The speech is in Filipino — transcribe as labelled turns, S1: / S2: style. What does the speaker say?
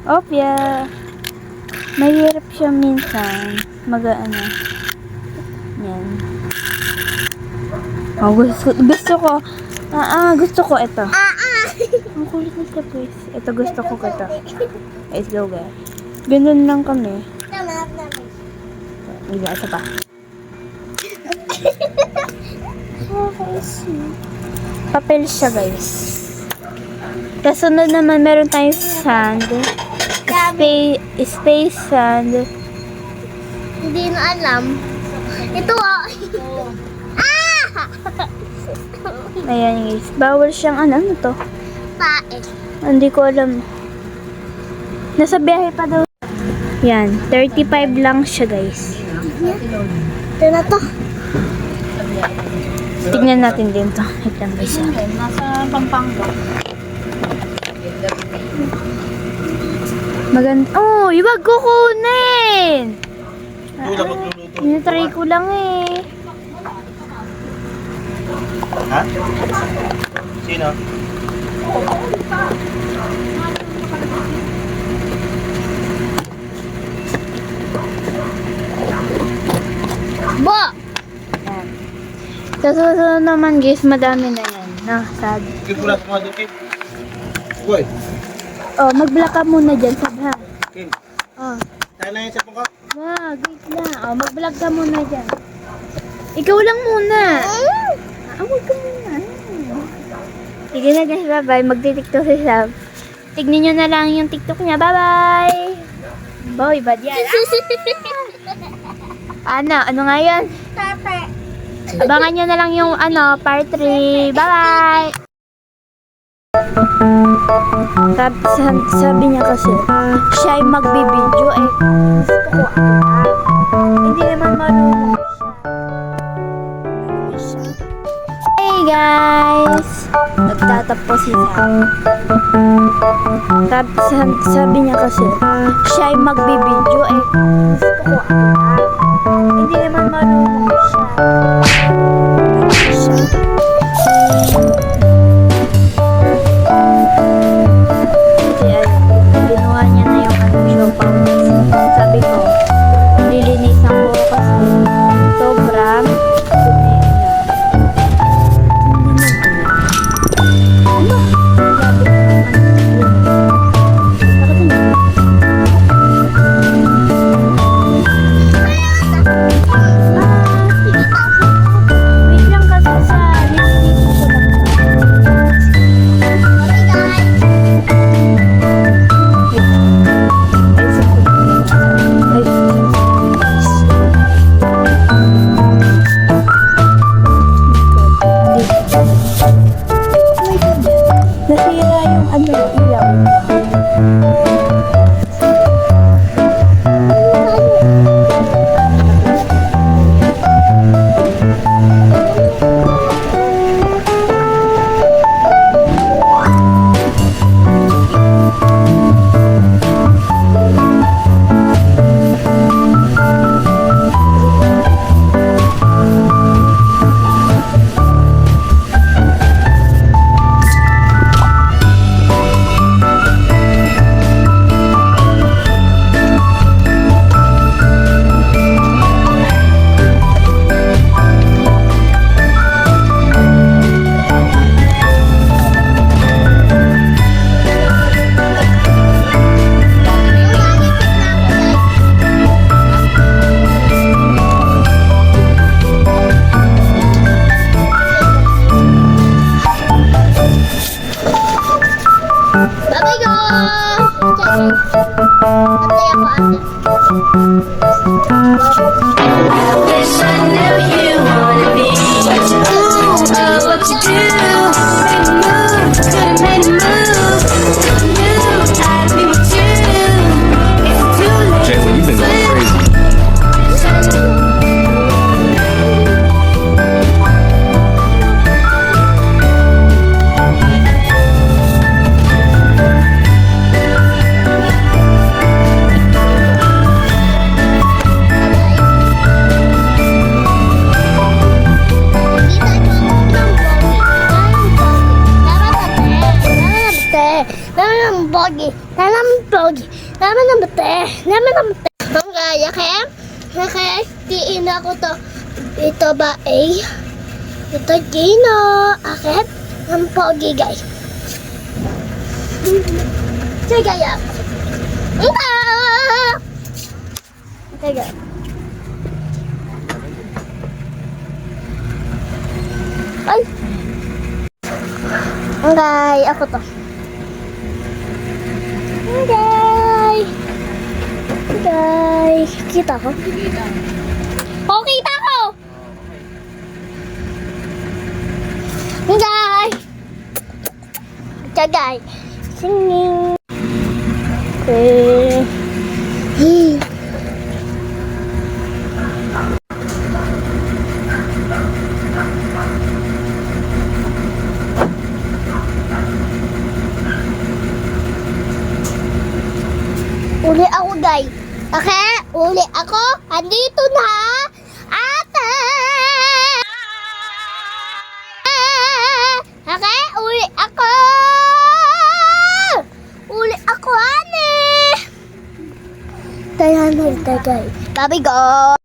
S1: Opya. Mahirap siya minsan. Mag-ano. Yan. Oh, gusto ko. Gusto ko ito. Ang kulit nito, guys. Ito gusto ko ito. Let's go, guys. Ganun lang kami. Isa pa. Papel siya, guys. Kasunod naman, meron tayong sand. Space sand.
S2: Hindi na alam. Ito
S1: Ayan, guys. Bawal siyang ano to.
S2: Paet.
S1: Hindi ko alam. Nasa biyahe pa daw. Yan. 35 lang siya, guys.
S2: Ito na to.
S1: Tignan natin din to. Ito lang, guys.
S3: Nasa Pampanga.
S1: Maganda. Oh, iwag ko kunin!
S4: Tula magluluto.
S1: Tinatry ko lang eh.
S4: Ha? Sino?
S2: Bo!
S1: Yan. Sa susunod naman, guys, madami na yan. Sad.
S4: Kim, pula sa mga doon, Kim. Boy,
S1: Oh, mag-block ka muna dyan, Sad, ha?
S4: Kim.
S1: Oh.
S4: Tayo lang yung sapong ka.
S1: Wag, wait lang. Oh, mag-vlog ka muna dyan. Ikaw lang muna. Wag ka muna. Sige na, guys. Bye-bye. Magti-tiktok si Sam. Tignan nyo na lang yung tiktok niya. Bye-bye. Boy, bad yan. Ano nga yan?
S2: Tate.
S1: Abangan nyo na lang yung part 3. Bye-bye. Sabi niya kasi, siya ay magbibideo gusto ko hindi naman marunong siya. Hey guys! Nagtatapos si Sam. Sabi niya kasi, siya ay magbibideo gusto ko hindi naman marunong siya. Ginawa niya na yung show pumps. Sabi ko, lilinisan ko kasi sobrang dumi na. Ano? Sabi ko, wait lang kasi sa lipstick ko lang. Nasira yung ilaw.
S2: Bye-bye guys! Atay ako ate.
S5: Wish I knew you wanna be. What you do? Make a move, could've made a move. Knew I'd be with you. It's too late.
S6: Jayla, you've been going crazy.
S2: Bogi. Dalam pogi. Naman na mate. Naman na mate. Ang gaya kaya. Kaya tiin ako to. Ito ba ay? Ito Gino. Akit. Ang pogi guys. Sige gaya. Sige. Ay. Okay, ako to. Okay. Okay. Kita ko? Oh, kita ko! Okay. Okay. Singing. Okay. Uli ako, guys. Okay? Uli ako. Andito na. Ate! Okay? Uli ako. Uli ako, ane. Kaya na ito, guys. Sabi ko.